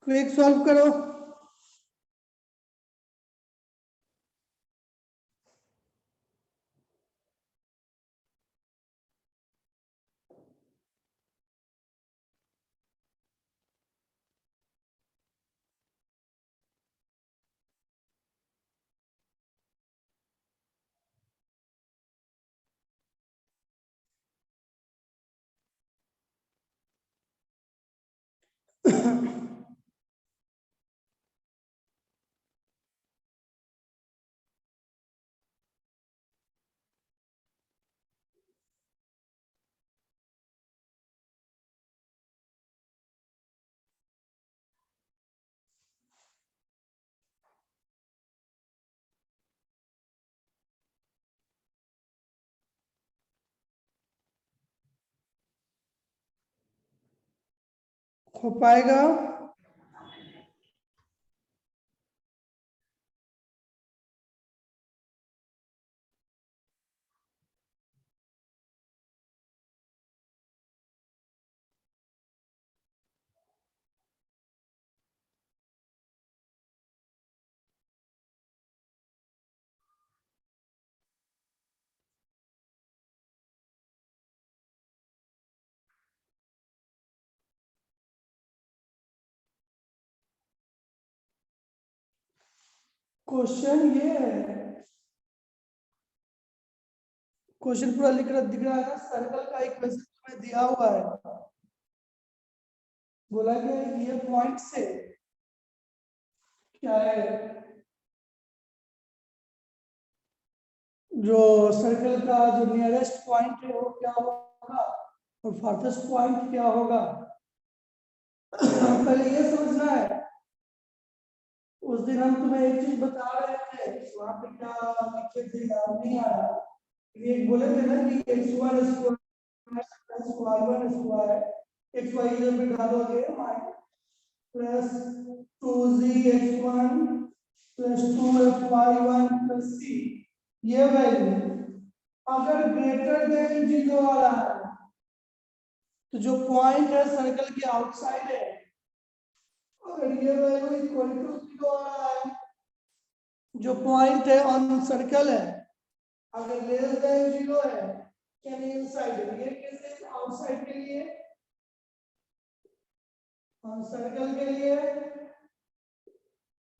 Quick solve करो। हो पाएगा? क्वेश्चन ये है, क्वेश्चन पूरा लिख कर दिख रहा है ना। सर्कल का इक्वेशन तुम्हें दिया हुआ है, बोला कि ये पॉइंट से क्या है, जो सर्कल का जो नियरेस्ट पॉइंट है वो क्या होगा और फारथेस्ट पॉइंट क्या होगा। पहले ये समझना है। उस दिन हम तुम्हें एक चीज बता रहे थे, वहां पे क्या लिखे थे याद नहीं आ रहा। ये बोले थे ना कि x1 square plus y1 square x y इधर पे डालोगे plus 2z(x1) plus 2f(y1) plus c, ये वैल्यू अगर ग्रेटर देन 0 वाला है तो जो पॉइंट है सर्कल के आउटसाइड है। अगर ये वैल्यू इक्वल टू 0 वाला है, जो पॉइंट है ऑन सर्कल है, अगर लेस देन 0 है यानी इनसाइड है। ये कैसे? आउटसाइड के लिए, ऑन सर्कल के लिए,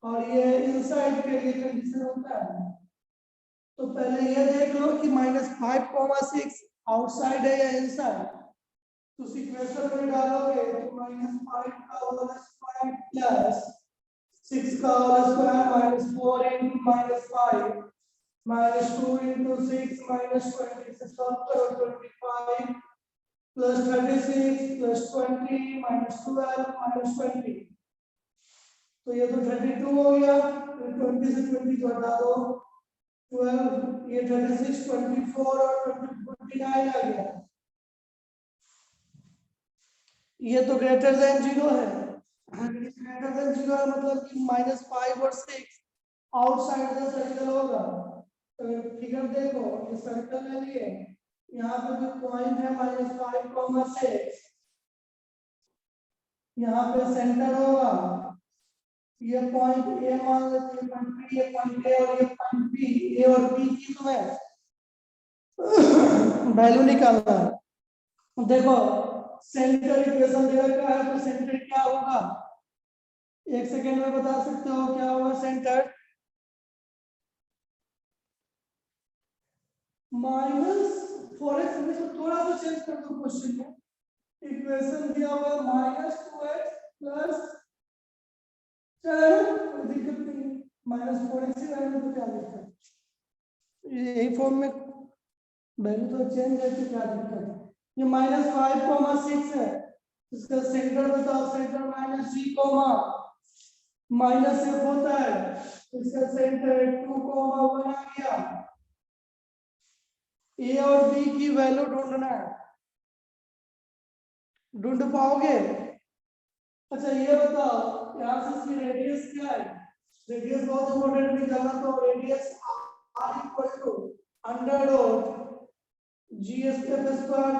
और ये इनसाइड के लिए कंडीशन होता है। तो पहले ये देख लो कि -5,6 आउटसाइड है या इनसाइड। तो इक्वेशन में डालोगे तो -5 का होल स्क्वायर प्लस 6 का होल स्क्वायर -4 into -5 -2 into 6 -20 से सॉल्व करो। 25 plus 36 plus 20 minus 12 minus 20, तो ये तो 32 हो गया। फिर 20 से 20 को हटा दो, 12, ये 36 24 और 29 आ गया। ये तो ग्रेटर देन 0 है। ग्रेटर देन 0 है मतलब कि -5 और 6 आउटसाइड द सर्कल होगा। तो फिगर देखो, ये सर्कल है, लिए यहाँ पे जो पॉइंट है -5,6, यहाँ पे सेंटर होगा। ये पॉइंट ए मान लेते हैं, पॉइंट बी, ये पॉइंट ए और ये पॉइंट बी। ए और बी की तुम्हें वैल्यू निकालना है। देखो सेंटर इक्वेशन दे रखा है, तो सेंटर क्या होगा? एक सेकेंड में बता सकते हो क्या होगा सेंटर? -4x में तो थोड़ा सा चेंज कर दो क्वेश्चन में। इक्वेशन दिया हुआ -2x प्लस, चलो कोई दिक्कत नहीं, -4x ही रहने तो क्या दिक्कत है, यही फॉर्म में वैल्यू तो चेंज है तो क्या दिक्कत है। ये -5,6 है, इसका सेंटर बताओ। सेंटर -g, माइनस f होता है, इसका सेंटर 2,1 आ गया। ए और बी की वैल्यू ढूंढना है, ढूंढ पाओगे? अच्छा ये बताओ, यहाँ से इसकी रेडियस क्या है? रेडियस बहुत इंपॉर्टेंट नहीं जाना, तो radius r equal to under root g square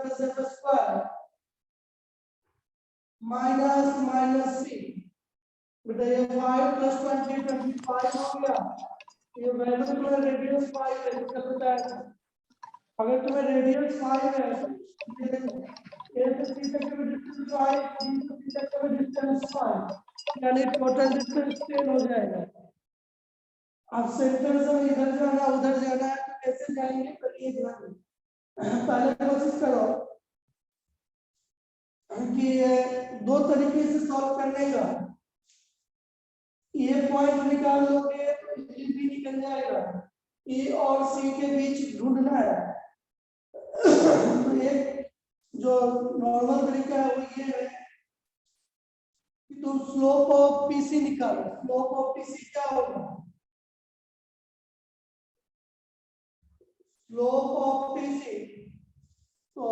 plus f square minus minus c, बेटा ये 5 प्लस 20 25 हो गया। ये वैल्यू तुम्हें रेडियस 5 है तो क्या बताया, अगर तुम्हें रेडियस 5 है तो ये देखो ए से सी तक का डिस्टेंस 5, बी से सी तक का डिस्टेंस 5, यानी टोटल डिस्टेंस 10 हो जाएगा। अब सेंटर से इधर जाना उधर जाना है तो कैसे जाएंगे, पहले ये ध्यान दो। पहले कोशिश करो कि दो तरीके से सॉल्व करने का, ये पॉइंट निकाल लोगे तो ये भी निकल जाएगा, ए और सी के बीच ढूंढना है। तो एक जो नॉर्मल तरीका है वो ये है कि तुम स्लोप ऑफ पीसी निकालो। स्लोप ऑफ पीसी क्या होगा, स्लोप ऑफ पीसी तो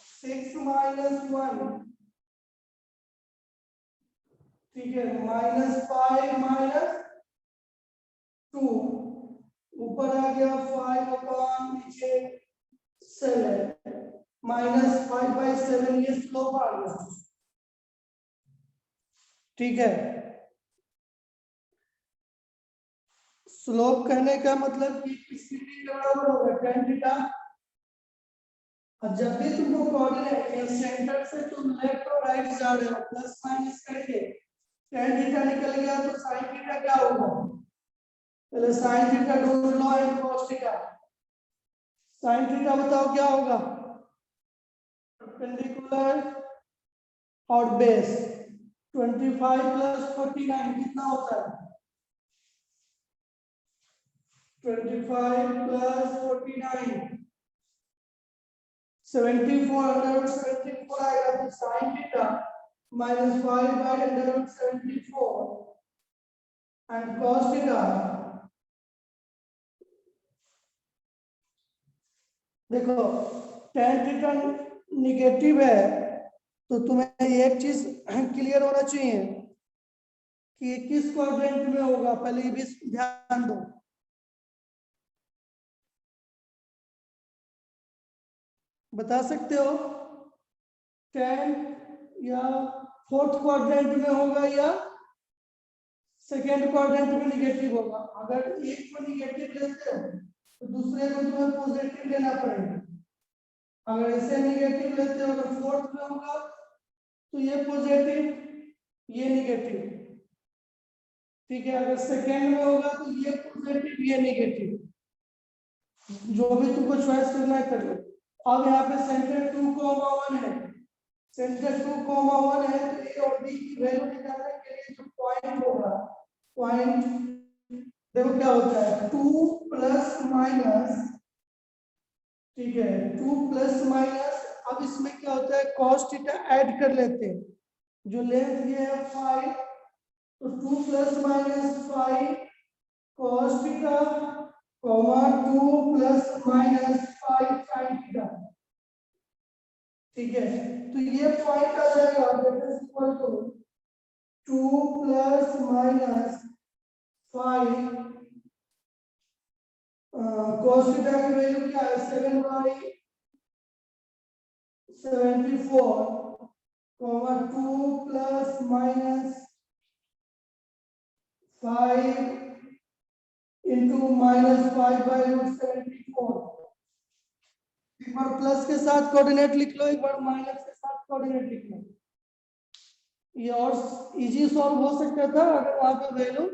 6 माइनस 1, ठीक है, -5 माइनस 2, ऊपर आ गया 5 अपॉन नीचे 7, -5/7, ये स्लोप आ गया, ठीक है। स्लोप कहने का मतलब कि किसी भी बराबर होगा tan थीटा। और जब भी तुमको कोऑर्डिनेट या सेंटर से तुम लेफ्ट और राइट जा रहे हो प्लस माइनस करके tan थीटा निकल गया तो sin थीटा क्या होगा, पहले sin थीटा ढूंढ लो and cos theta. sin theta बताओ क्या होगा, परपेंडिकुलर और बेस। 25 प्लस 49 कितना होता है, 25 प्लस 49 74, अंडर 74 आएगा तो sin theta -5/74 and cos theta, देखो tan थीटा निगेटिव है तो तुम्हें एक चीज क्लियर होना चाहिए कि ये किस क्वाड्रेंट में होगा, पहले ये भी ध्यान दो। बता सकते हो tan या फोर्थ क्वाड्रेंट में होगा या सेकेंड क्वाड्रेंट में निगेटिव होगा। अगर एक को निगेटिव लेते हो तो दूसरे को तुम्हें पॉजिटिव लेना पड़ेगा। अगर इसे निगेटिव लेते हो तो फोर्थ में होगा तो ये पॉजिटिव ये निगेटिव, ठीक है। अगर सेकेंड में होगा तो ये पॉजिटिव ये निगेटिव, जो भी तुमको चॉइस करना है कर लो। अब यहाँ पे सेंटर 2,1 है, सेंटर 2,1 है तो ए और बी की वैल्यू निकालने के लिए जो पॉइंट होगा, पॉइंट देखो क्या होता है 2 प्लस माइनस, ठीक है 2 प्लस माइनस। अब इसमें क्या होता है cos थीटा ऐड कर लेते हैं, जो लेंथ ये है 5 तो 2 plus minus 5 cos theta, 2 plus minus 5 sin theta, ठीक है। तो ये पॉइंट आ जाएगा that is equal to 2 plus minus 5 cos theta की वैल्यू क्या है 7/74, 2 प्लस माइनस 5 इंटू -5/74। एक बार प्लस के साथ कोऑर्डिनेट लिख लो, एक बार माइनस के साथ कोऑर्डिनेट लिख लो। ये और इजी सॉल्व हो सकता था अगर वहां पे वैल्यू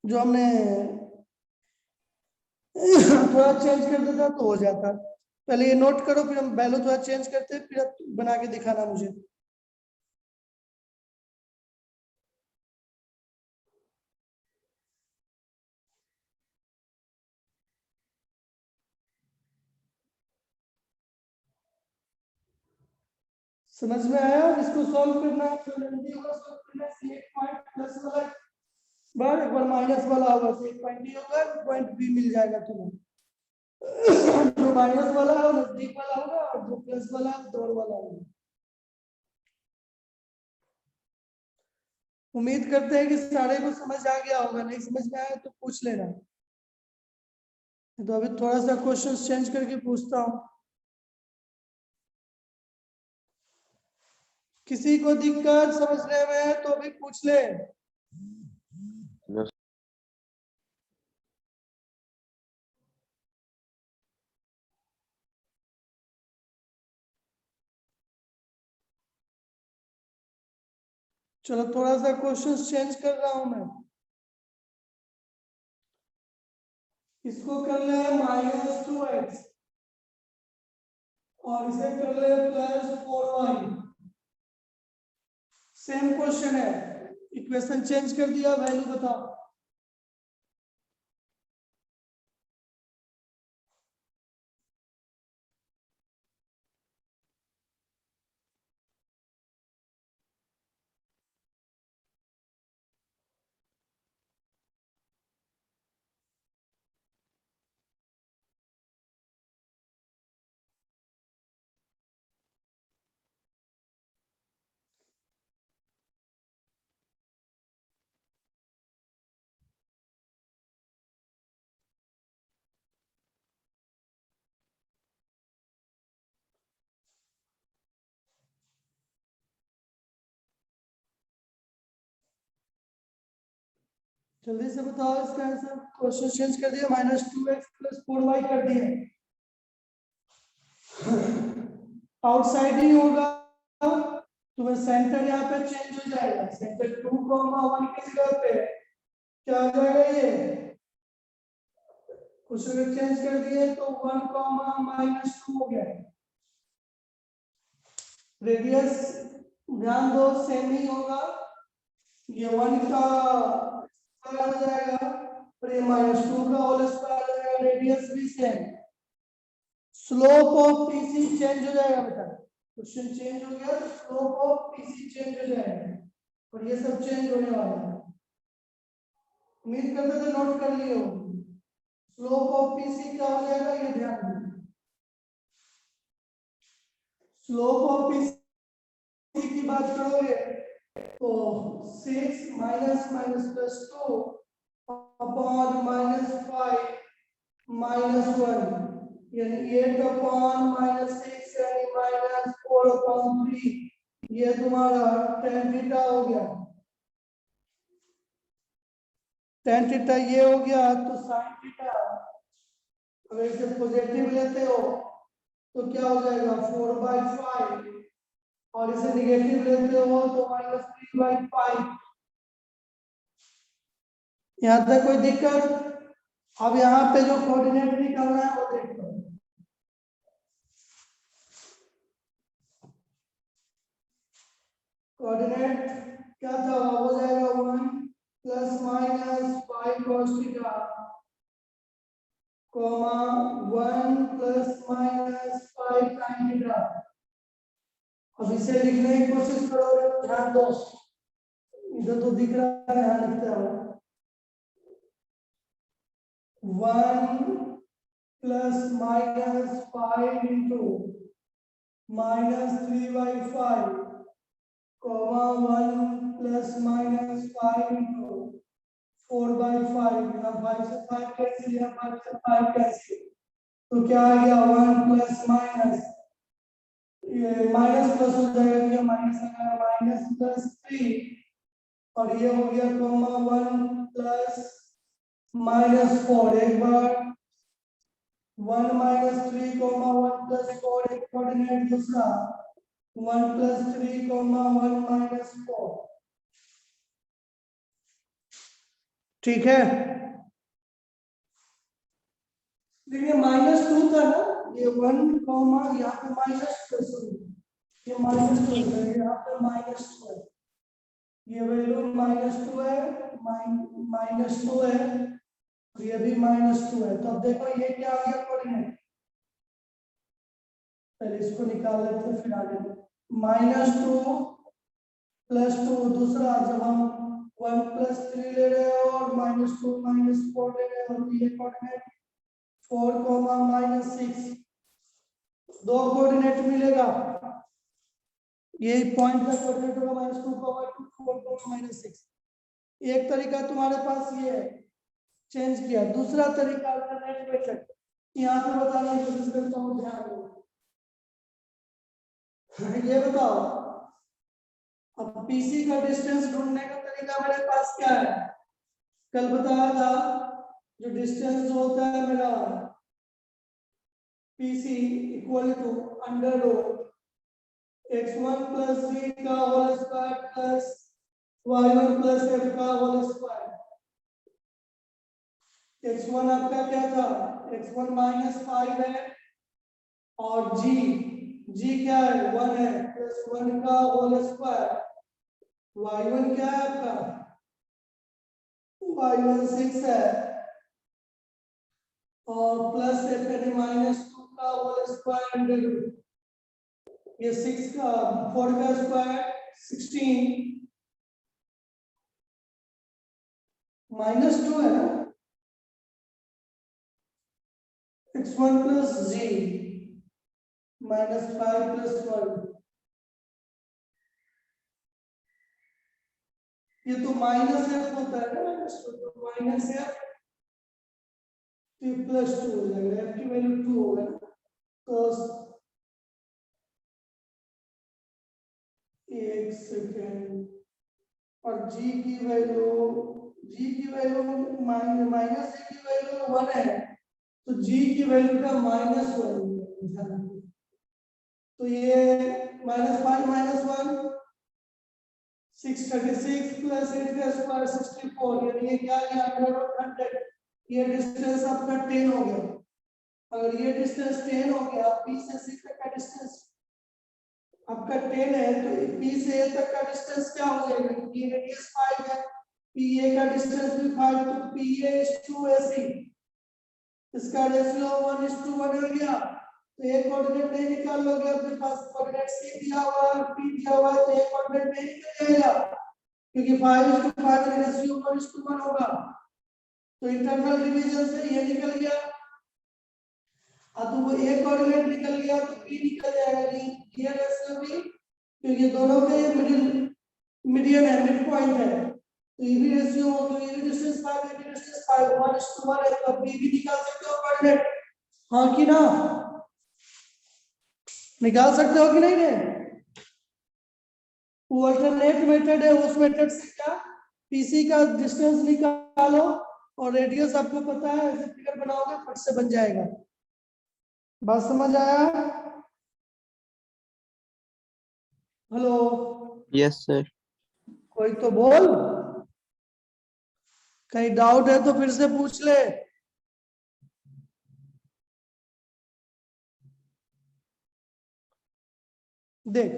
जो हमने थोड़ा चेंज कर देता तो हो जाता। पहले ये नोट करो फिर हम वैल्यू थोड़ा चेंज करते हैं, फिर बना के दिखाना मुझे। समझ में आया, इसको सॉल्व करना है तो लेंदी होगा, सॉल्व करना है। एक पॉइंट प्लस वाला बार एक बार माइनस वाला होगा तो एक पॉइंट डी होगा, पॉइंट बी मिल जाएगा तुम्हें। जो माइनस वाला है नजदीक वाला होगा और जो प्लस वाला है दूर वाला होगा। उम्मीद करते हैं कि सारे को समझ आ गया होगा, नहीं समझ में आया तो पूछ लेना। तो अभी थोड़ा सा क्वेश्चन चेंज करके पूछता हूँ। किसी को दिक्कत समझने में तो भी पूछ ले। चलो थोड़ा सा क्वेश्चन चेंज कर रहा हूं मैं। इसको कर ले -2x और इसे कर ले +4y। सेम क्वेश्चन है, इक्वेशन चेंज कर दिया, वैल्यू बताओ। जल्दी से बताओ इसका आंसर। क्वेश्चन चेंज कर दिया, -2x + 4y कर दिए। आउटसाइड ही होगा, तुम्हें सेंटर यहाँ पे चेंज हो जाएगा। सेंटर 2,1 की जगह पे क्या हो जाएगा, ये क्वेश्चन चेंज कर दिए तो 1, -2 हो गया। रेडियस ध्यान दो सेम ही होगा, ये 1 का स्क्वायर हो जाएगा और ये -2 का होल स्क्वायर हो जाएगा। रेडियस भी same. Slope of PC change हो जाएगा बेटा, क्वेश्चन चेंज हो गया तो स्लोप ऑफ पीसी चेंज हो जाएगा और ये सब चेंज होने वाला है। उम्मीद करते थे नोट कर लिए हो। स्लोप ऑफ पीसी क्या हो जाएगा, ये ध्यान रखना। स्लोप ऑफ पीसी की बात करोगे तो 6 -2 अपॉन -5 -1 यानी 8 अपॉन -6 यानी -4 अपॉन 3, ये तुम्हारा tan थीटा हो गया। tan थीटा ये हो गया तो sin थीटा अगर इसे पॉजिटिव लेते हो तो क्या हो जाएगा 4/5 और इसे निगेटिव लेते हो तो -3/5। यहाँ तक कोई दिक्कत? अब यहाँ पे जो कोऑर्डिनेट निकालना है वो देख लो। कोऑर्डिनेट क्या था, हो जाएगा 1 ± 5 cos थीटा, 1 ± 5 sin थीटा। अब इसे लिखने की कोशिश करोगे तो ध्यान दो, इधर तो दिख रहा है, यहाँ लिखते हो 1 ± 5 into -3/5, 1 ± 5 into 4/5। यहाँ 5 से 5 कैंसिल, यहाँ 5 से 5 कैंसिल, तो क्या आ गया 1 प्लस माइनस, ये माइनस प्लस हो जाएगा, ये माइनस आ गया -+3 और ये हो गया 1 ± 4। एक बार 1 - 3, 1 + 4 एक कोऑर्डिनेट, दूसरा 1 + 3, 1 - 4। ठीक है, देखिए -2 था ना, ये 1 कॉमा यहाँ पे ये -2 है, यहाँ पे -2 है, ये वैल्यू -2 है, -2 है और ये भी -2 है। तो अब देखो ये क्या आ गया कोऑर्डिनेट, पहले इसको निकाल लेते हैं फिर आगे। -2 + 2, दूसरा जब हम 1 + 3 ले रहे हो और -2 - 4 ले रहे हो तो ये कोऑर्डिनेट 4, -6, दो कोऑर्डिनेट मिलेगा, यही पॉइंट का कोऑर्डिनेट होगा -2, 2, 4, -6। एक तरीका तुम्हारे पास ये है, चेंज किया। दूसरा तरीका अल्टरनेट मेथड, यहाँ पे बताने की कोशिश करता हूँ, ध्यान दो। ये बताओ अब पीसी का डिस्टेंस ढूंढने का तरीका मेरे पास क्या है, कल बताया था जो डिस्टेंस होता है मेरा PC equal to under root x1 plus z का whole square plus y1 plus f का होल स्क्वायर। x1 आपका क्या था, x1 माइनस 5 है और g क्या है 1 है प्लस 1 का होल स्क्वायर। y1 क्या है आपका, y1 6 है और प्लस f यानी माइनस 2 का होल स्क्वायर अंडर रूट, ये 6 का 4 का स्क्वायर 16 माइनस 2 है ना, x1 plus z minus 5 plus 1, ये तो माइनस f होता है ना, माइनस 2 तो माइनस f प्लस 2 हो जाएगा, f की वैल्यू 2 होगा तो एक सेकेंड, और g की वैल्यू माइनस a की वैल्यू 1 है तो g की वैल्यू का माइनस 1, तो ये -5 -1 636 प्लस 8 का स्क्वायर 64, यानी ये क्या गया अंडर रूट 100, ये डिस्टेंस आपका 10 हो गया। अगर ये डिस्टेंस 10 हो गया, p से c तक का डिस्टेंस आपका 10 है तो p से a तक का डिस्टेंस क्या हो जाएगा, ये रेडियस 5 है, pa का डिस्टेंस भी 5, तो pa is to ac, इसका रेशियो 1:1 हो गया। तो एक कोऑर्डिनेट नहीं निकाल लोगे, अपने पास कोऑर्डिनेट c दिया हुआ है p दिया हुआ है, तो एक कोऑर्डिनेट नहीं निकल जाएगा क्योंकि 5:5 रेशियो 1:1 होगा, तो इंटरनल डिवीजन से ये निकल गया। अब तो वो एक कोऑर्डिनेट निकल गया तो p निकल जाएगा, ये रेशियो भी क्योंकि दोनों के मीडियन है, मिड पॉइंट है, तो ये भी रेशियो हो, तो ये भी डिस्टेंस 5 ये भी डिस्टेंस 5 1:1 है, तो p भी निकाल सकते हो कोऑर्डिनेट, हाँ कि ना, निकाल सकते हो कि नहीं रे, वो अल्टरनेट मेथड है, उस मेथड से क्या पीसी का डिस्टेंस निकालो और रेडियस आपको पता है, ऐसे फिगर बनाओगे फट से बन जाएगा। बात समझ आया? Hello, yes sir. कोई तो बोल, कहीं डाउट है तो फिर से पूछ ले। देख,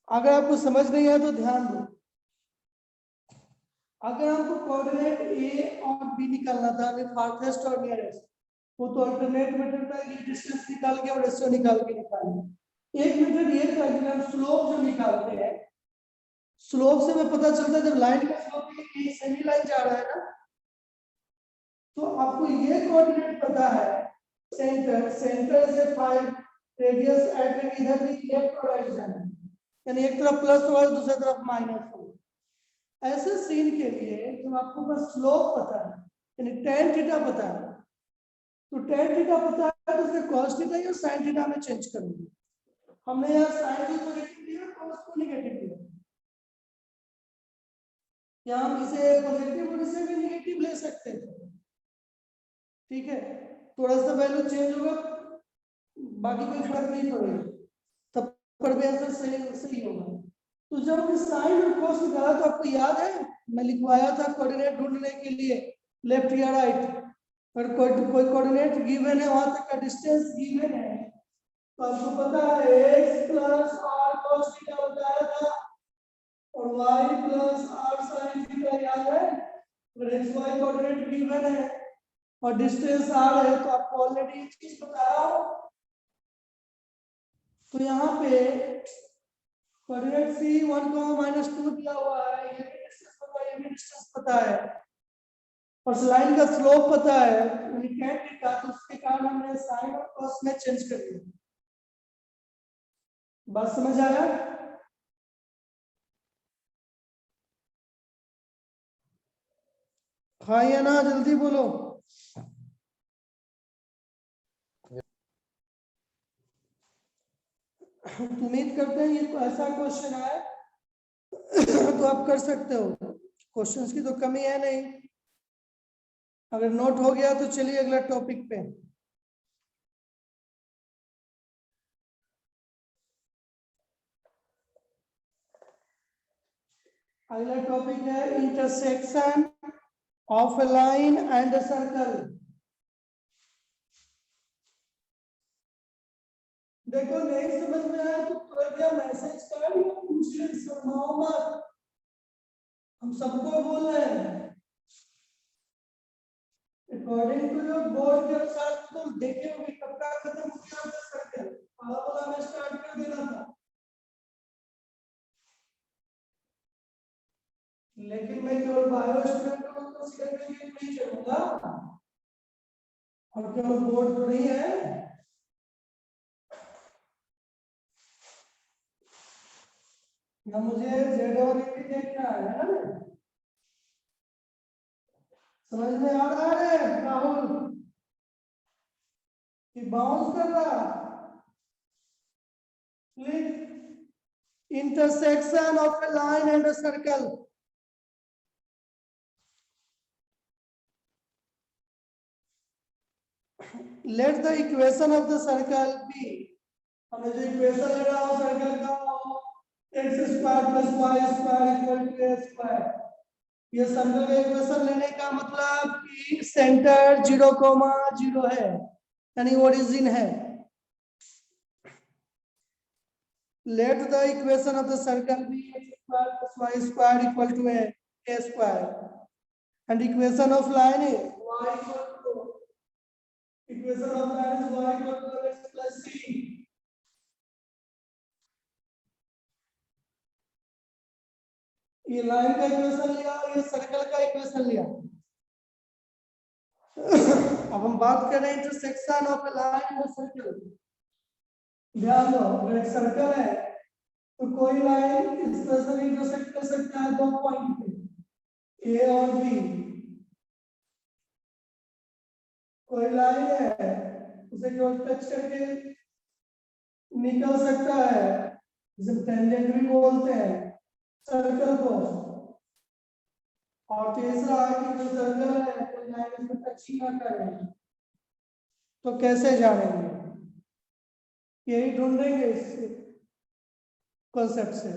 अगर आपको समझ नहीं आया तो ध्यान दो, अगर आपको कोऑर्डिनेट ए और बी निकालना था, फारथेस्ट और नियरेस्ट, वो तो अल्टरनेट मेथड था, ये डिस्टेंस निकाल के और रेशियो निकाल के निकालना। एक मेथड ये था कि हम स्लोप जो निकालते हैं, स्लोप से हमें पता चलता है जब लाइन का स्लोप ये सेमी लाइन जा रहा है ना, तो आपको ये कोऑर्डिनेट पता है, सेंटर से 5 रेडियस एट इधर भी लेफ्ट और राइट जाना है, यानी एक तरफ प्लस होगा दूसरी तरफ माइनस होगा। ऐसे सीन के लिए जब आपको बस स्लोप पता है, यानी tan थीटा पता है, तो tan थीटा पता है तो उसके cos थीटा या sin थीटा में चेंज करेंगे। हमने यहाँ sin को पॉजिटिव लिया, cos को नेगेटिव लिया, या हम इसे पॉजिटिव और इसे भी नेगेटिव ले सकते थे, ठीक है, थोड़ा सा वैल्यू चेंज होगा, बाकी कोई फर्क नहीं पड़ेगा, तब पर भी आंसर सही होगा। तो जब हमने साइन और कॉस निकाला तो आपको याद है मैं लिखवाया था कोऑर्डिनेट ढूंढने के लिए लेफ्ट या राइट, पर कोई कोऑर्डिनेट गिवन है, वहां तक का डिस्टेंस गिवन है, तो आपको पता है x plus r cos theta बताया था और y plus r sin theta याद है, अगर xy कोऑर्डिनेट गिवन है और डिस्टेंस r है तो आपको ऑलरेडी ये चीज बताया हो। तो यहाँ पे कोऑर्डिनेट c 1, -2 दिया हुआ है, ये भी डिस्टेंस पता है, ये भी डिस्टेंस पता है, और लाइन का स्लोप पता है, यानी tan थीटा, तो उसके कारण हमने sin और cos में चेंज कर दिया। बात समझ आया? हाँ या ना, जल्दी बोलो। उम्मीद करते हैं ये ऐसा क्वेश्चन आए तो आप कर सकते हो, क्वेश्चंस की तो कमी है नहीं। अगर नोट हो गया तो चलिए अगला टॉपिक पे। अगला टॉपिक है intersection of a line and a circle. देखो नहीं समझ में आया तो कृपया मैसेज कर या पूछ ले, शर्माओ मत, हम सबको बोल रहे हैं अकॉर्डिंग टू योर बोर्ड के अनुसार। तो देखे होंगे कब का खत्म हो गया आपका सर्कल, वाला में स्टार्ट कर देना था, लेकिन मैं केवल बायो स्टूडेंट को कंसीडर करके नहीं चलूंगा, और केवल बोर्ड तो नहीं है। या मुझे जेड और ए भी देखना है ना। समझ में आ रहा है राहुल कि बाउंस कर रहा? Intersection of a line and a circle. Let the equation of the circle be, हमें जो इक्वेशन ले रहा हूं सर्कल का x square plus y square equal to a square. ये सर्कल का इक्वेशन लेने का मतलब कि सेंटर 0,0 है, यानी ओरिजिन है। Let the equation of the circle be x square plus y square equal to a square, and equation of line is y equal to, equation of line is y equal to x plus c। ये line का equation लिया और ये circle का equation लिया। अब हम बात कर रहे हैं intersection of a line and circle. ध्यान दो, अगर एक सर्कल है तो कोई लाइन इस तरह से इंटरसेक्ट कर सकता है दो पॉइंट पे ए और बी। कोई लाइन है उसे केवल टच करके निकल सकता है, जिसे टेंजेंट भी बोलते हैं सर्कल को। और तीसरा है कि जो सर्कल है कोई लाइन उसको टच ही ना करे, तो कैसे जानेंगे? यही ढूंढेंगे इस कॉन्सेप्ट से।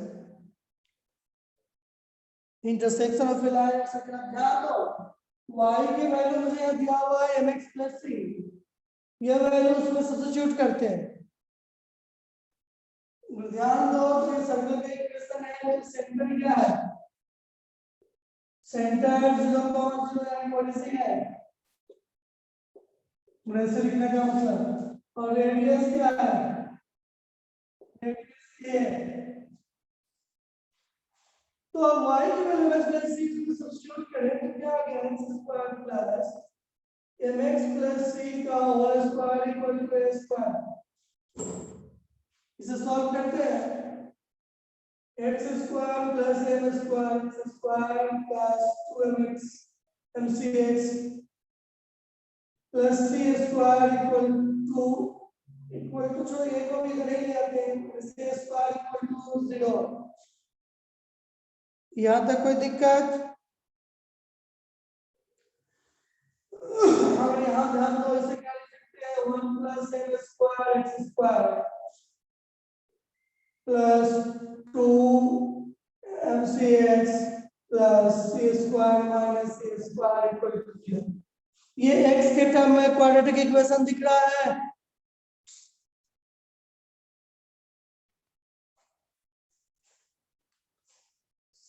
Intersection of line circle. ध्यान दो, y की वैल्यू मुझे यहाँ दिया हुआ है mx प्लस सी, ये वैल्यू उसमें सब्स्टिट्यूट करते हैं। ध्यान दो तो ये सर्कल का इक्वेशन है, सेंटर क्या है? सेंटर 0,0 यानी ओरिजिन है, वैसे लिखने का मतलब। और रेडियस क्या है? रेडियस ये है। तो अब y की वैल्यू में प्लस सी को सब्स्टिट्यूट करें तो क्या आ गया? x square plus mx plus C का whole square equal to a square. इसे सॉल्व करते हैं, x square plus m square x square plus 2mx mcx plus c square equal to छोड़ो a को भी इधर ही ले आते हैं, c स्क्वायर इक्वल टू 0। यहाँ तक कोई दिक्कत? हम यहाँ ध्यान दो, इसे क्या लिख सकते हैं? 1 plus m square x square plus 2 mcx plus c square minus c square equal to 0। ये x के टर्म में क्वाड्रेटिक इक्वेशन दिख रहा है।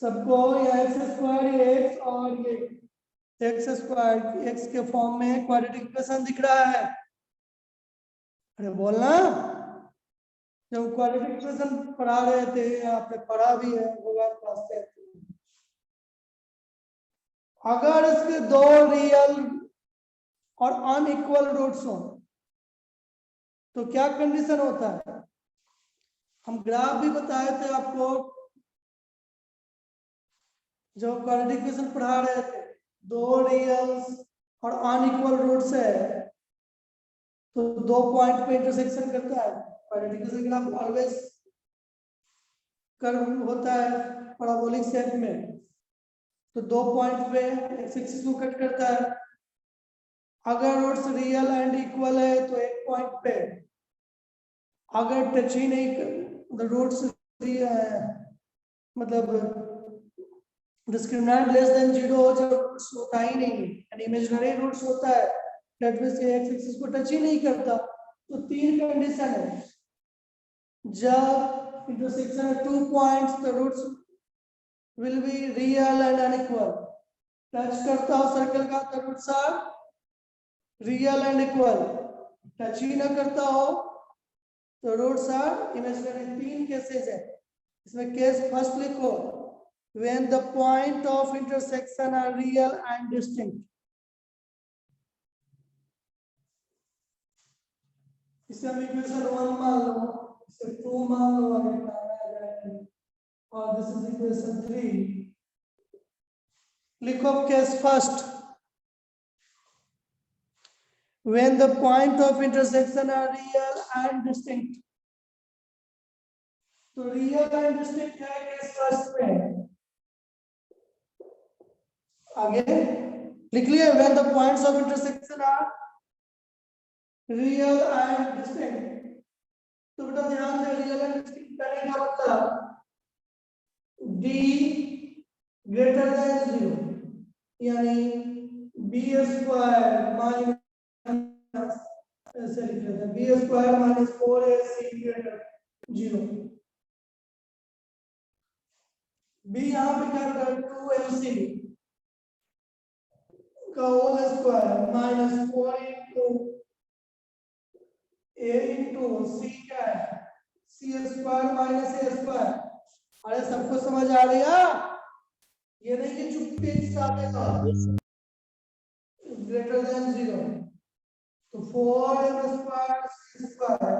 सबको ये एक्स स्क्वायर एक्स और ये एक्स स्क्वायर एक्स के फॉर्म में क्वाड्रेटिक इक्वेशन दिख रहा है। अरे बोलना, जब क्वाड्रेटिक इक्वेशन पढ़ा रहे थे, आपने पढ़ा भी है होगा क्लास 10। अगर इसके दो रियल और अनइक्वल रूट्स हो तो क्या कंडीशन होता है? हम ग्राफ भी बताए थे आपको जो क्वाड्रेटिक इक्वेशन पढ़ा रहे थे, दो रियल्स और अनइक्वल रूट्स है तो 2 पॉइंट पे इंटरसेक्शन करता है। क्वाड्रेटिक ग्राफ ऑलवेज कर्व होता है पैराबोलिक शेप में, तो 2 पॉइंट पे एक्स एक्सिस को कट करता है। अगर रूट्स रियल एंड इक्वल है तो एक पॉइंट पे, अगर टच ही नहीं कर रूट्स मतलब डिस्क्रिमिनेंट लेस देन 0 हो, जब रूट्स होता ही नहीं एंड इमेजिनरी रूट्स होता है, दैट मींस ये एक्स एक्सिस को टच ही नहीं करता, तो 3 कंडीशन है। जब इंटरसेक्शन है 2 points, the roots will be real and unequal. Touch करता हो सर्कल का तो roots are real and equal, touch ही ना करता हो तो रूट्स आर इमेजिनरी। 3 केसेस है इसमें। केस फर्स्ट लिखो, when the point of intersection are real and distinct। इसे हम इक्वेशन 1 मान लो, इसे 2 मान लो, आगे बनाया जाएगा, और दिस इज इक्वेशन 3। लिखो case first, when the point of intersection are real and distinct। तो रियल एंड डिस्टिंक्ट है केस फर्स्ट में। आगे लिख लिए, when the points of intersection are real and distinct। तो बेटा ध्यान दे, रियल एंड डिस्टिंक्ट करने का मतलब d ग्रेटर देन 0, यानी b स्क्वायर माइनस, ऐसे लिख लेते हैं, b square minus 4ac greater 0। b यहाँ पे क्या होगा, 2mc का whole square minus 4 into a into c क्या है, c square minus a square. अरे सबको समझ आ रही है? ये नहीं कि चुप्पी साधेगा, ग्रेटर देन 0, तो 4m square c square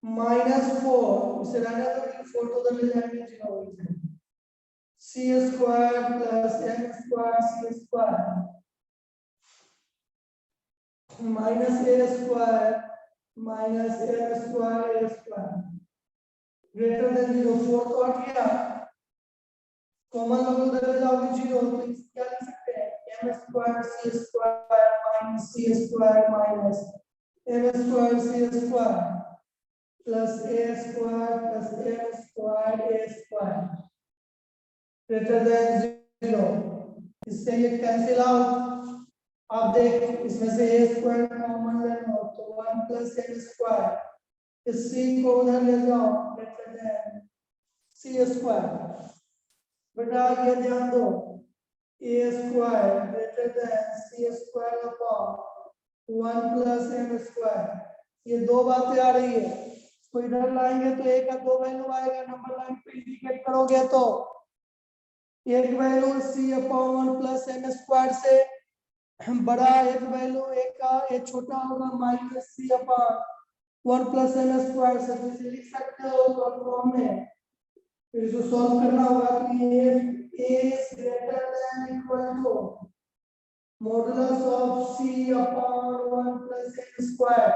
minus 4, इसे रहने दो, 4 तो उधर ले जाएंगे 0 हो जाएगा, c square plus m square c square minus a square minus m square a square greater then 0। 4 तो हट गया, कॉमन लोग उधर ले जाओगे 0, तो इस क्या लिख सकते हैं, m square c square minus c square minus m square c square plus a square plus m square a square greater then 0। इससे ये कैंसिल आउट। आप देख, इसमें से a स्क्वायर कॉमन ले लो तो 1 प्लस m स्क्वायर, इस c को उधर ले जाओ, ग्रेटर देन c स्क्वायर। बेटा ये ध्यान दो, a square greater then c square upon 1 plus m square, ये दो बातें आ रही है, तो इधर लाएंगे तो a का 2 वैल्यू आएगा, नंबर लाइन पे इंडिकेट करोगे तो एक value c upon 1 plus m square से बड़ा, एक वैल्यू a का a छोटा होगा minus c upon 1 plus m square से। तो इसे लिख सकते हो शॉर्ट फॉर्म में, फिर इसको सॉल्व करना होगा कि a is greater than equal to modulus of c upon 1 plus m square.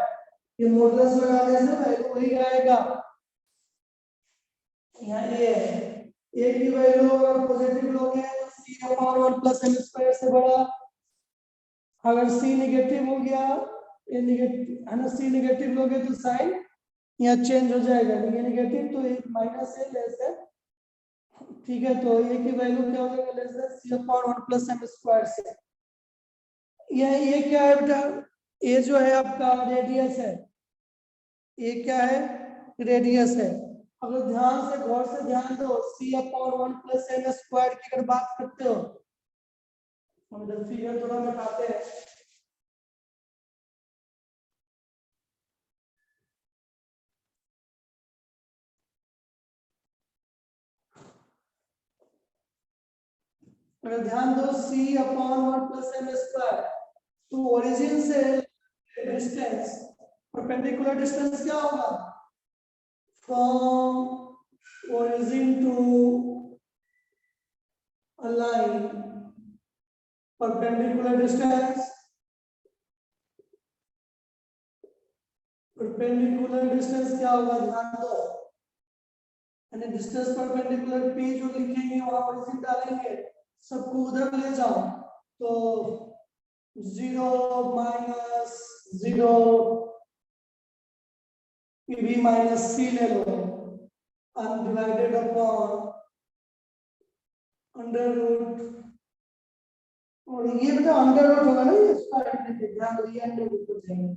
ये मॉडुलस लगाने से वैल्यू वही आएगा, यहाँ a की वैल्यू अगर पॉजिटिव लोगे तो c upon 1 plus m square से बड़ा, अगर c नेगेटिव हो गया, ये नेगेटिव है ना, c नेगेटिव लोगे तो साइन यहाँ चेंज हो जाएगा, ये नेगेटिव तो एक माइनस है लेस है, ठीक है। तो a की वैल्यू क्या हो जाएगा, less than c upon 1 plus m square से। ये क्या है बेटा, a जो है आपका रेडियस है, a क्या है, रेडियस है। अगर ध्यान से गौर से ध्यान दो, c upon 1 plus m square की अगर बात करते हो, हम इधर फिगर थोड़ा मिटाते हैं, अगर ध्यान दो c upon 1 plus m square, तो ओरिजिन से डिस्टेंस, परपेंडिकुलर डिस्टेंस क्या होगा, from origin to a line, perpendicular distance perpendicular distance क्या होगा ध्यान दो, यानी डिस्टेंस परपेंडिकुलर p जो लिखेंगे वहां ऑरिजिन डालेंगे, सबको उधर ले जाओ तो 0 माइनस 0 pb माइनस c ले लो अनडिवाइडेड अपॉन अंडर रूट, और ये बेटा अंडर रूट होगा ना, ये स्क्वायर में ध्यान दो, ये अंडर रूट हो जाएगा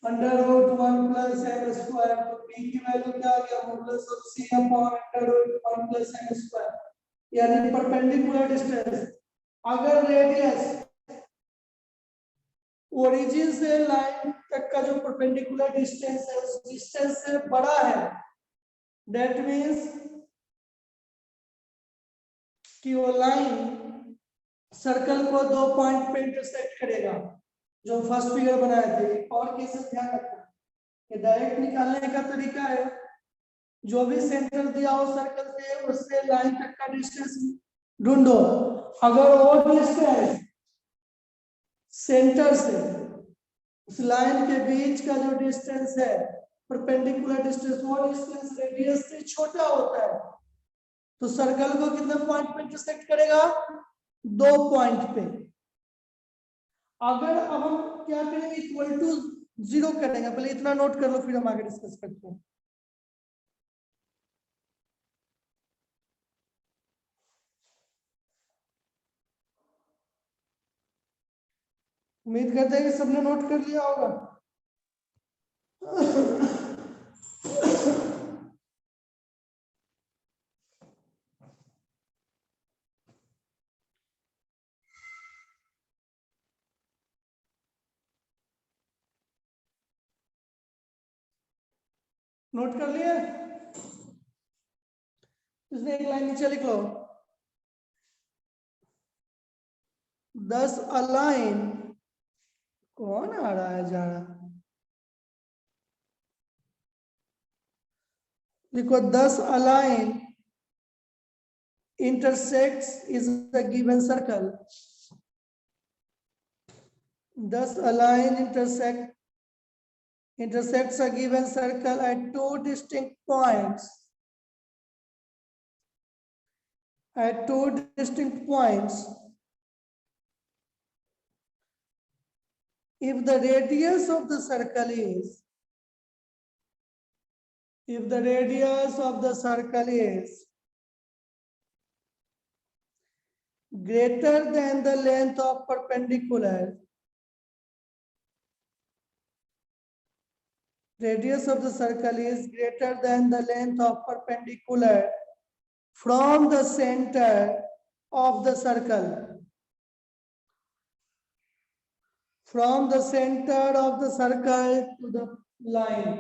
under root 1 plus m square, तो p की वैल्यू क्या आ गया modulus of c upon under root 1 plus m square, यानी परपेंडिकुलर डिस्टेंस अगर रेडियस ओरिजिन से लाइन तक का जो परपेंडिकुलर डिस्टेंस है उस डिस्टेंस से बड़ा है, दैट मींस कि वो लाइन सर्कल को 2 पॉइंट पे इंटरसेक्ट करेगा, जो फर्स्ट फिगर बनाए थे। और केसेस ध्यान रखना, ये डायरेक्ट निकालने का तरीका है, जो भी सेंटर दिया हो सर्कल से उससे लाइन तक का डिस्टेंस ढूंढो, अगर वो डिस्टेंस सेंटर से उस लाइन के बीच का जो डिस्टेंस है परपेंडिकुलर डिस्टेंस, वो डिस्टेंस रेडियस से छोटा होता है, तो सर्कल को कितने पॉइंट पे इंटरसेक्ट करेगा 2 पॉइंट पे। अगर अब हम क्या करेंगे इक्वल टू 0 करेंगे, पहले इतना नोट कर लो फिर हम आगे डिस्कस करते हैं। उम्मीद करते हैं कि सबने नोट कर लिया होगा। नोट कर लिए? इसने एक लाइन नीचे लिख लो, 10 अलाइन, कौन आ रहा है जा रहा, लिखो 10 align intersects is a given circle, 10 align intersects a given circle at 2 distinct points, at 2 distinct points if the radius of the circle is, if the radius of the circle is greater than the length of perpendicular, radius of the circle is greater than the length of perpendicular from the center of the circle, from the center of the circle to the line।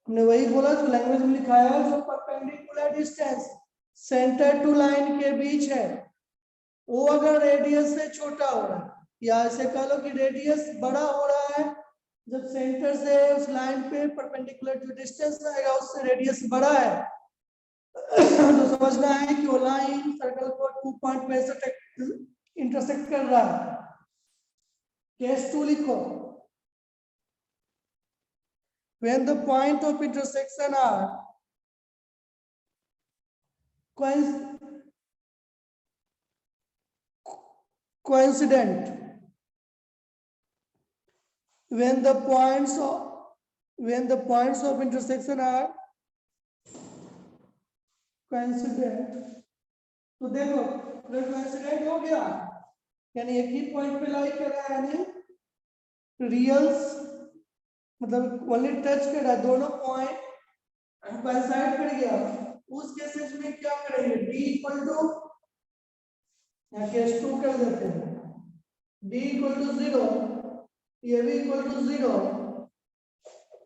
हमने वही बोला जो language में लिखा है, जो perpendicular distance centre to line के बीच है वो अगर रेडियस से छोटा हो रहा है, या ऐसे कह लो कि रेडियस बड़ा हो रहा है जब सेंटर से उस लाइन पे परपेंडिकुलर जो डिस्टेंस आएगा उससे रेडियस बड़ा है, तो समझना है कि वो लाइन सर्कल को 2 पॉइंट पे इंटरसेक्ट कर रहा है। केस 2 लिखो, when the point of intersection are coincident, when the points of intersection are coincident, तो देखो अगर coincident हो गया यानी एक ही पॉइंट पे लाई कर रहा है, यानी रियल्स मतलब ओनली टच कर रहा है, दोनों पॉइंट कोइंसाइड कर गया, उस केसेस में क्या करेंगे d इक्वल टू, यहाँ केस 2 कर देते हैं, d इक्वल टू 0, ये भी इक्वल टू 0,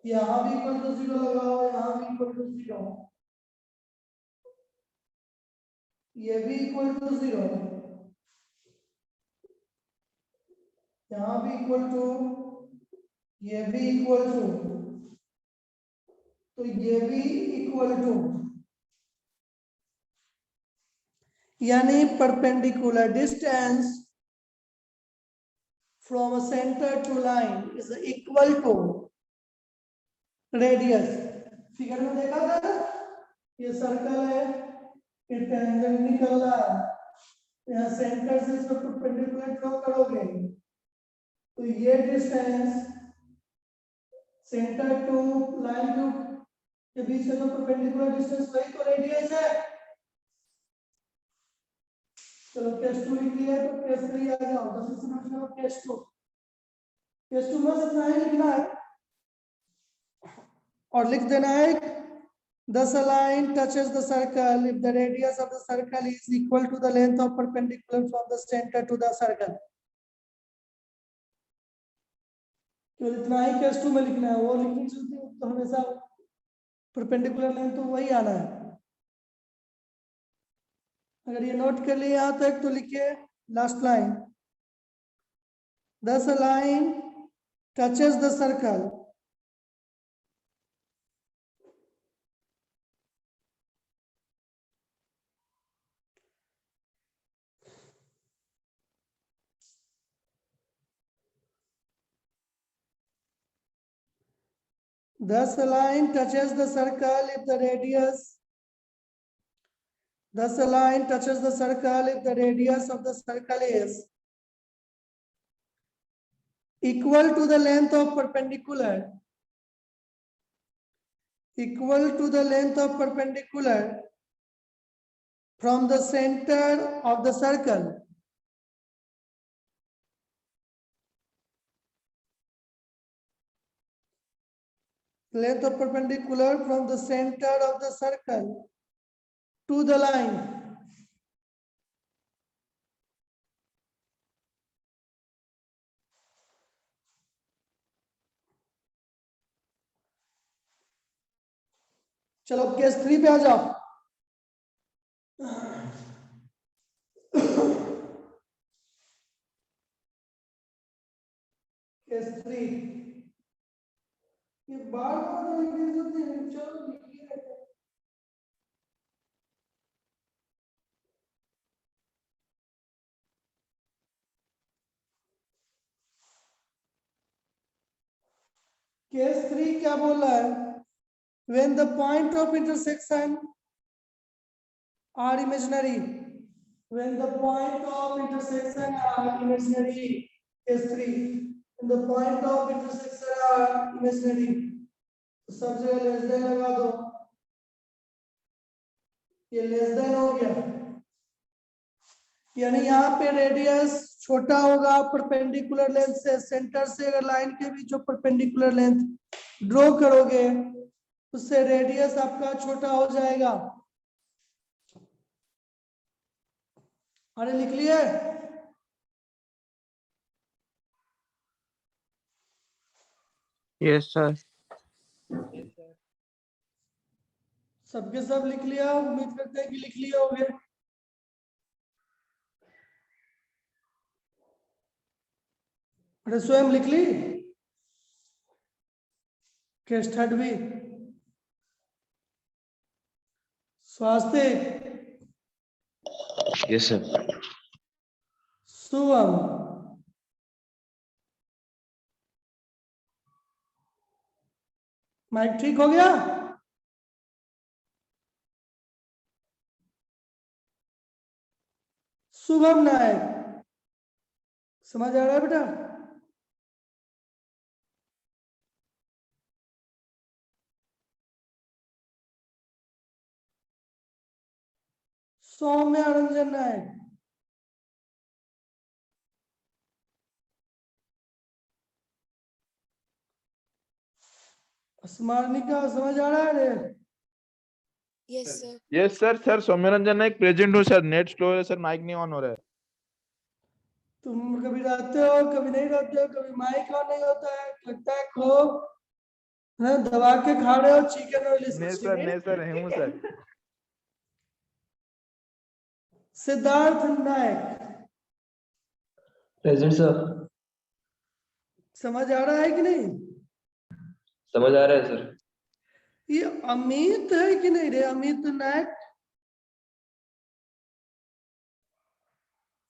यहाँ भी इक्वल टू 0 लगाओ, यहाँ भी इक्वल टू 0, ये भी इक्वल टू 0, यहाँ भी इक्वल टू, ये भी इक्वल टू, तो ये भी इक्वल टू, यानी perpendicular distance from a center to line is equal to radius. Figure में देखा था ना, ये सर्कल है, ये टेंजेंट निकल रहा है, यहाँ सेंटर से इसको परपेंडिकुलर ड्रॉ करोगे तो ये डिस्टेंस सेंटर टू लाइन के बीच में जो परपेंडिकुलर डिस्टेंस वही तो रेडियस है। चलो केस 2 लिख लिया तो केस 3 आ जाओ, 10 से मतलब केस 2 में इतना ही लिखना है और लिख देना है thus a line touches the circle if the radius of the circle is equal to the length of perpendicular from the center to the circle। तो इतना ही केस 2 में लिखना है, वो लिखनी चाहिए तो हमेशा परपेंडिकुलर लेंथ तो वही आना है। अगर ये नोट कर लिए यहां तक तो लिखिए last line, thus a line touches the circle thus a line touches the circle if the radius of the circle is equal to the length of perpendicular from the center of the circle length of perpendicular from the center of the circle to the line चलो case 3 पे आ जाओ। Case 3 ये बार बार लिखने की जरूरत नहीं, चलो लिखिए। केस 3 क्या बोल रहा है, when the point of intersection are imaginary, when the point of intersection are imaginary, case 3 when the point of intersection are imaginary, तो सब जगह लेस देन लगा दो, ये लेस देन हो गया, यानी यहाँ पे रेडियस छोटा होगा परपेंडिकुलर लेंथ से, सेंटर से अगर लाइन के बीच जो परपेंडिकुलर लेंथ ड्रॉ करोगे उससे रेडियस आपका छोटा हो जाएगा। अरे लिख लिए? Yes sir. सबके सब लिख लिया, उम्मीद करते हैं कि लिख लिए होंगे। अरे स्वयं लिख ली केस 3 भी? स्वास्थ्य यस सर। शुभम माइक ठीक हो गया? शुभम नायक समझ आ रहा है बेटा? सौम्य रंजन नायक, स्मारनिका समझ आ रहा है रे? Yes sir. Yes sir. Sir Soumyaranjan Nayak present हूँ सर, नेट स्लो है सर, माइक नहीं ऑन हो रहा है। तुम कभी रहते हो कभी नहीं रहते हो, कभी माइक ऑन नहीं होता है, लगता है खो दबा के खा रहे हो चिकन और नहीं सर हूँ सर। सिद्धार्थ नायक प्रेजेंट सर। समझ आ रहा है कि नहीं? समझ आ रहा है सर। ये अमित है कि नहीं रे? अमित नायक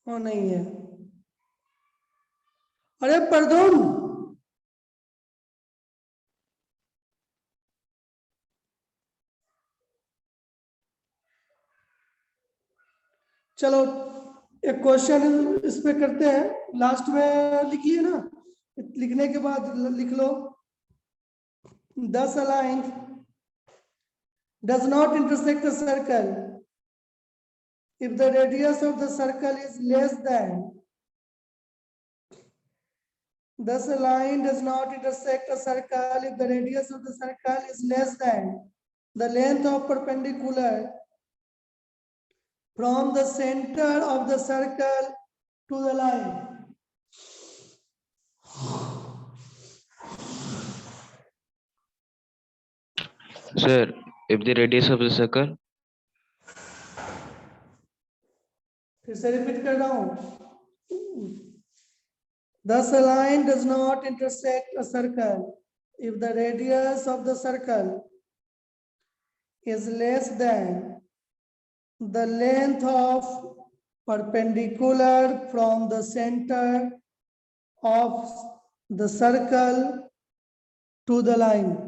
वो नहीं है। अरे प्रदुम, चलो एक क्वेश्चन इस पे करते हैं, लास्ट में लिखिए ना, लिखने के बाद लिख लो 10 align does not intersect a circle if the radius of the circle is less than. Thus a line does not intersect a circle if the radius of the circle is less than the length of perpendicular from the center of the circle to the line. Sir, if the radius of the circle, फिर से repeat कर रहा हूं, thus a line does not intersect a circle if the radius of the circle is less than the length of perpendicular from the center of the circle to the line.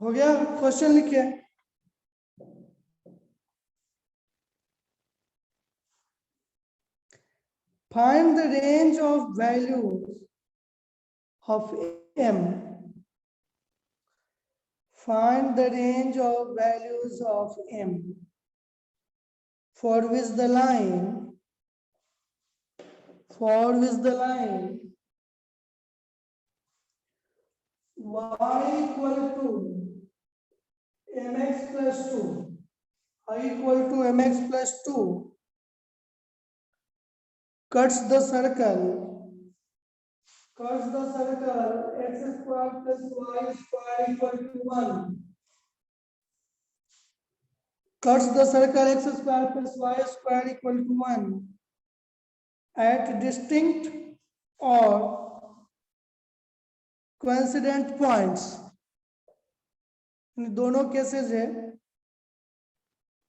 हो गया, question लिखिए। Find the range of values of m. Find the range of values of m for which the line y equal to mx plus 2, y equal to mx plus 2 cuts the circle x square plus y square equal to 1. Cuts the circle x square plus y square equal to 1 at distinct or coincident points. इन दोनों cases है,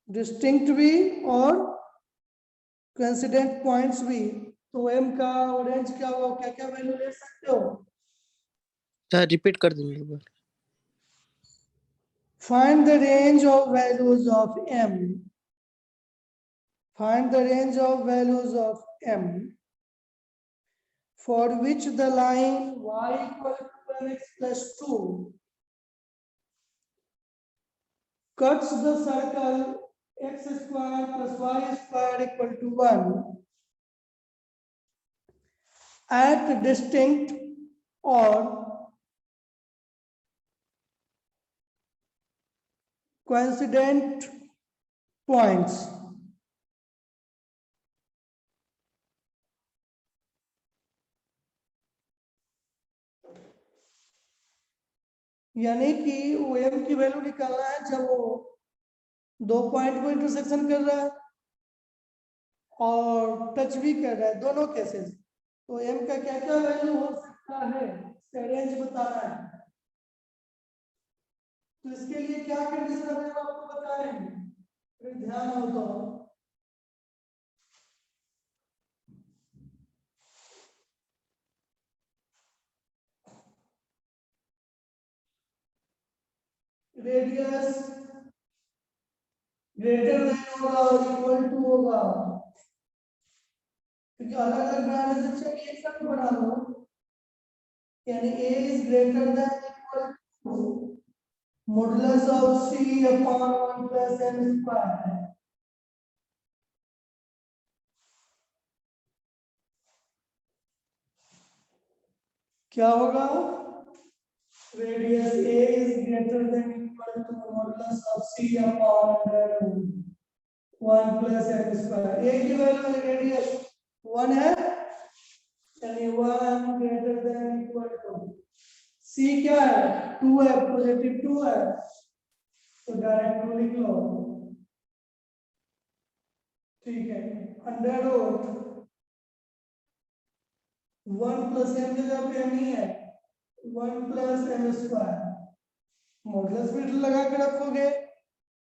distinct भी और coincident points भी। तो m का और range क्या होगा, क्या क्या वैल्यू ले सकते हो? सर रिपीट कर देंगे एक बार। Find the range of values of m. Find the range of values of m for which the line y equal to mx plus 2 cuts the circle x square plus y square equal to 1 at distinct or coincident points. यानी कि वो m की value निकालना है जब वो दो point को इंटरसेक्शन कर रहा है और टच भी कर रहा है, दोनों केसेस। तो m का क्या क्या वैल्यू हो सकता है, इसका रेंज बताना है। तो इसके लिए क्या कंडीशन है वो आपको बताएंगे, फिर ध्यान हो तो। रेडियस ग्रेटर देन होगा और इक्वल टू होगा, क्योंकि अलग अलग ब्रांच से चाहिए एक साथ बना लो, यानी a is greater than equal to modulus of c upon 1 plus m square. क्या होगा, radius a is greater than equal to modulus of c upon 100 1 plus M square, A की वैल्यू रेडियस 1 है, यानी 1 greater than equal to, C क्या है 2 है, positive 2 है, तो डायरेक्ट 2 लिख लो, ठीक है, अंडर रूट 1 प्लस एम की जगह पे एम ही है, 1 प्लस एम स्क्वायर, मॉडुलस भी लगा के रखोगे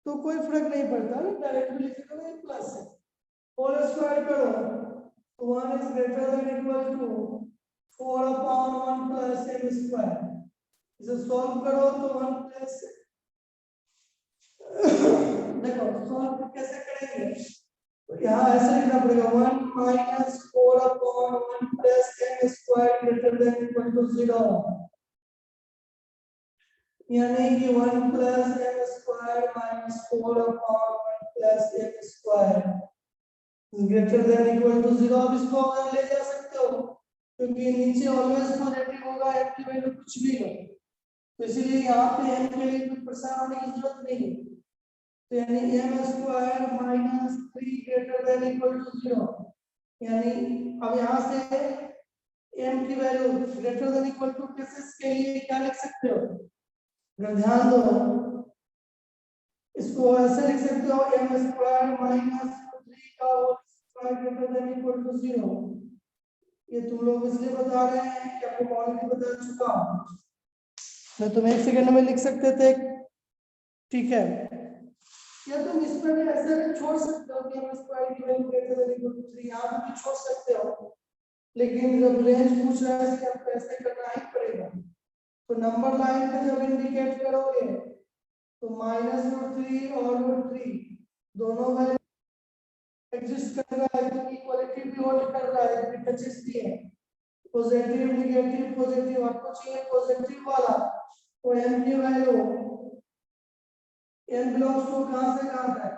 तो कोई फर्क नहीं पड़ता ना, डायरेक्ट भी लिख दोगे प्लस है, होल स्क्वायर करो तो 1 is greater than equal to 4 upon 1 plus M square, इसे सॉल्व करो तो 1 प्लस देखो सॉल्व कैसे करेंगे, तो यहाँ ऐसे लिखना पड़ेगा 1 minus 4 upon 1 plus M square greater than equal to 0, यानी कि 1 plus M square minus 4 upon 1 plus M square greater than equal to 0। अब इसको अगर ले जा सकते हो क्योंकि नीचे ऑलवेज पॉजिटिव होगा, एम की वैल्यू कुछ भी हो, तो इसीलिए यहाँ पे एम के लिए कोई परेशान होने की जरूरत नहीं है, तो यानी M square minus 3 greater than equal to 0, यानी अब यहाँ से एम की value greater than equal to cases के लिए क्या लिख सकते हो, अगर ध्यान दो इसको ऐसे लिख सकते हो एम स्क्वायर माइनस 3 का whole square greater than equal to 0, ये तुम लोग इसलिए बता रहे हैं कि आपको ऑलरेडी बता चुका हूं, मैं तुम 1 सेकंड में लिख सकते थे, ठीक है, या तुम इस पर भी ऐसे भी छोड़ सकते हो कि एम स्क्वायर की value greater than equal to 3, यहां पे भी छोड़ सकते हो, लेकिन जब रेंज पूछ रहा है कि आपको ऐसे करना ही पड़ेगा, तो नंबर लाइन पे जब इंडिकेट करोगे तो -√3 और √3 दोनों वैल्यू एग्जिस्ट कर रहा है, तो इक्वलिटी भी होल्ड कर रहा है, भी टचेस भी है, पॉजिटिव नेगेटिव पॉजिटिव, आपको चाहिए पॉजिटिव वाला, तो m की वैल्यू n बिलोंग्स टू कहां से कहां तक,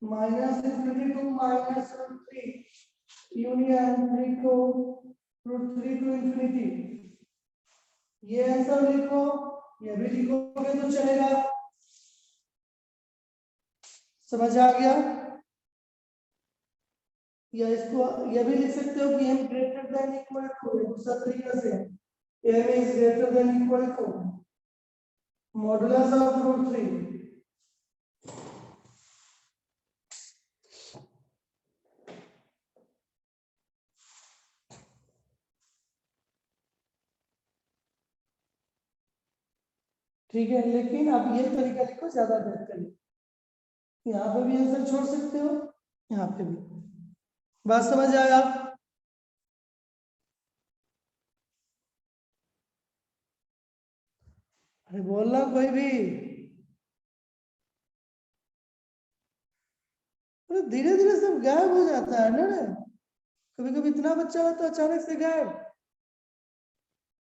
-∞ to -√3 union 3 to √3 to infinity, ये आंसर लिखो, ये भी लिखोगे तो चलेगा, समझ आ गया, या इसको ये भी लिख सकते हो कि m greater than equal to, दूसरा तरीका से m is greater than equal to modulus of √3, ठीक है, लेकिन अब ये तरीका लिखो ज्यादा बेहतर है, यहाँ पे भी आंसर छोड़ सकते हो, यहाँ पे भी, बात समझ आया, अरे बोलना कोई भी, अरे धीरे धीरे सब गायब हो जाता है ना रे, कभी कभी इतना बच्चा होता है अचानक से गायब,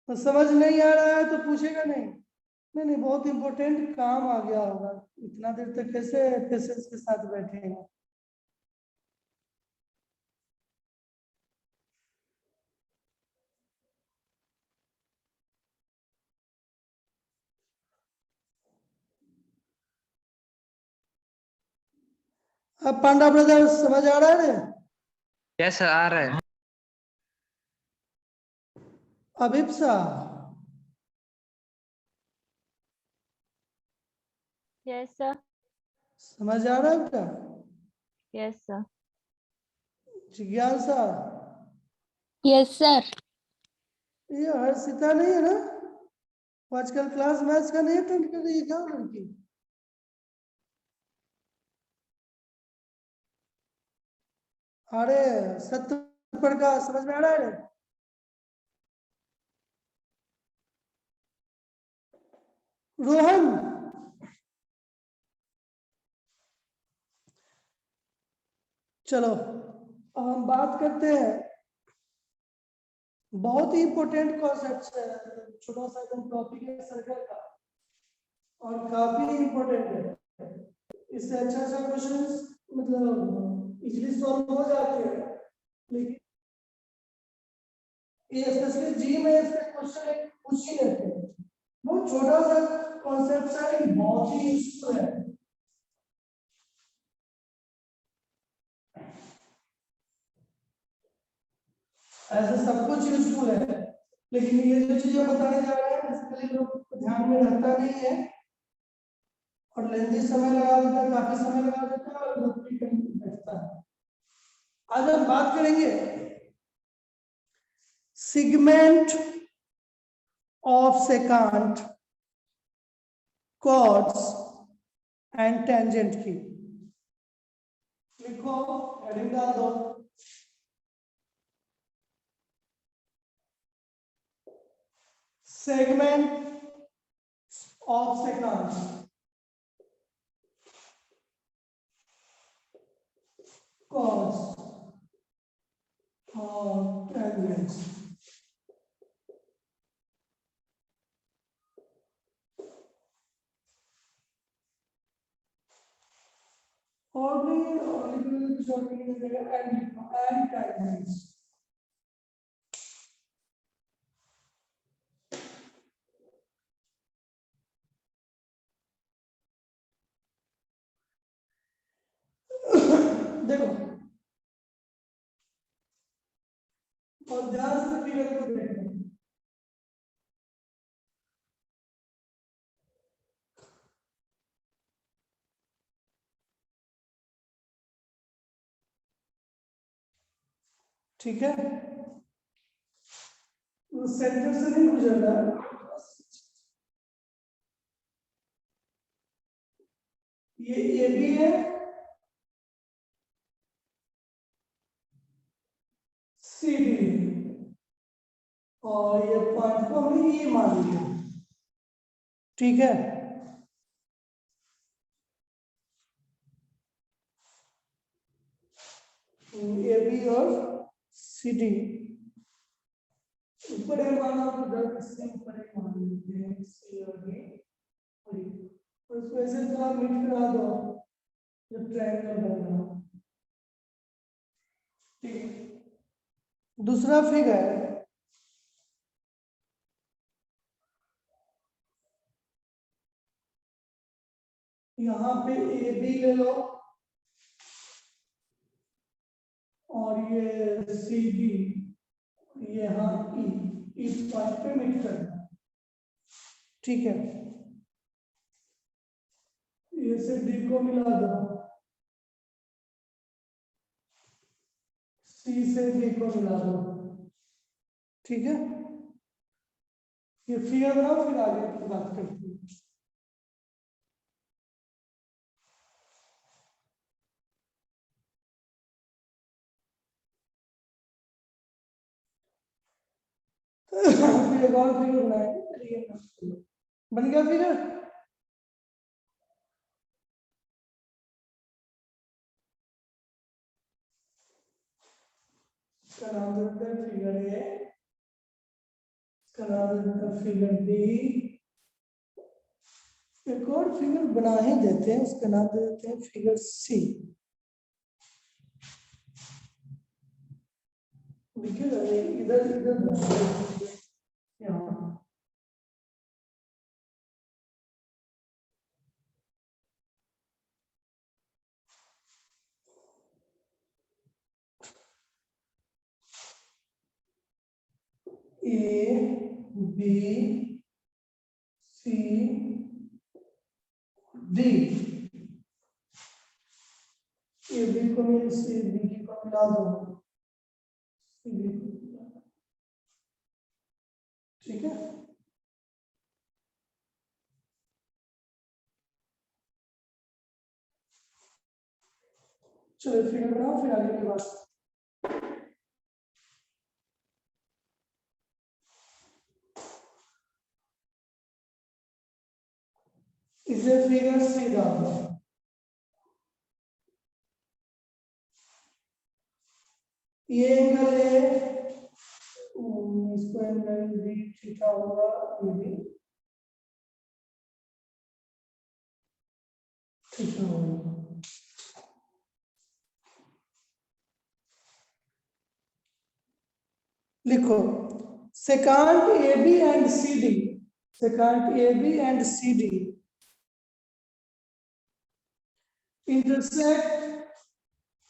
तो समझ नहीं आ रहा है तो पूछेगा नहीं, नहीं बहुत इंपॉर्टेंट काम आ गया होगा, इतना देर तक कैसे पेशेंस के साथ बैठेगा, अब पांडा ब्रदर्स समझ आ रहा है, यस सर आ रहा है। अभिप्सा Yes, sir. समझ आ रहा है क्या, Yes, sir. जिज्ञासा, Yes, sir. ये हर्षिता नहीं है ना, वो आजकल क्लास मैथ्स का नहीं अटेंड कर रही है क्या लड़की, अरे सत्य प्रकाश समझ में आ रहा है, रोहन, चलो अब हम बात करते हैं, बहुत ही इंपॉर्टेंट कॉन्सेप्ट है, छोटा सा एकदम टॉपिक है सर्कल का और काफी इंपॉर्टेंट है, इससे अच्छा क्वेश्चन मतलब इजीली सॉल्व हो जाते हैं, लेकिन ये स्पेशली जी में इसके क्वेश्चन एक पूछ ही लेते हैं, बहुत छोटा सा कॉन्सेप्ट है, बहुत ही यूजफुल है, ऐसे सब कुछ यूजफुल है, लेकिन ये जो चीजें बताने जा रहे हैं बेसिकली लोग को ध्यान में रहता नहीं है और लेंथी समय लगा देता है, काफी समय लगा देता है और रिपीट करने बैठता है। आज हम बात करेंगे segment of secant, chords and tangent की। लिखो, हेडिंग डाल दो, सेगमेंट ऑफ सेकंड, cos और tangents। और भी and tangents। देखो और ध्यान से फिगर को देखो, ठीक है, सेंटर से नहीं गुजरना, ये भी है, सी भी है और ये पॉइंट को हमने ये मान लिया, ठीक है। ए बी और सी डी ऊपर है माना तो दर्द से ऊपर है मान लेते हैं सी और डी और इसको ऐसे थोड़ा मिट करा दो जब ट्रायंगल बन रहा, ठीक। दूसरा फिगर यहाँ पे ए बी ले लो और ये सी डी, ये यहाँ ई, इस पॉइंट पे मिट करना, ठीक है। ये से डी को मिला दो, सी से डी को मिला दो, ठीक है। ये फिगर बनाओ, फिर आगे की बात करते हैं। फिर एक और फिगर बनाएंगे, बन गया फिगर। इसका नाम देते हैं फिगर ए, इसका नाम देते हैं फिगर बी, एक और फिगर बना ही देते हैं, उसका नाम दे देते हैं फिगर सी। देखिए इधर इधर यहाँ A B C D, A B को मिल सी डी को मिला दो, ठीक है। चलो फिगर बनाओ, फिर आगे की बात। इसे फिगर सी डाल दो, ये एंगल है, इसको एंगल भी थीटा होगा, ये भी थीटा होगा, लिखो secant A B and C D, secant A B and C D intersect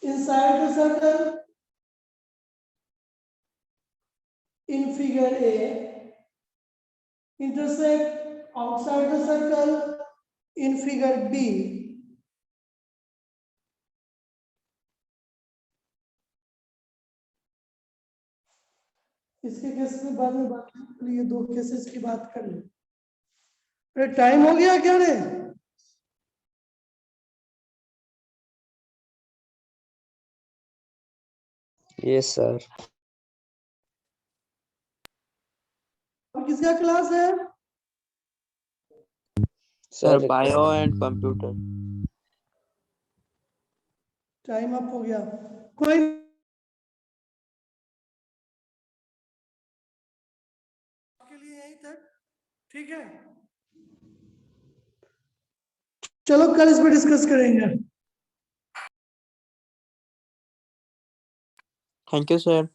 inside the circle in figure A intersect outside the circle in figure B. इसके केस में बाद में बात कर लिए, दो केसेस की बात कर ले। अरे टाइम हो गया क्या रे? Yes sir. अब किसका क्लास है? Sir bio and computer. Time up हो गया। कोई के लिए यही तक ठीक है। चलो कल इस पर डिस्कस करेंगे। Thank you sir.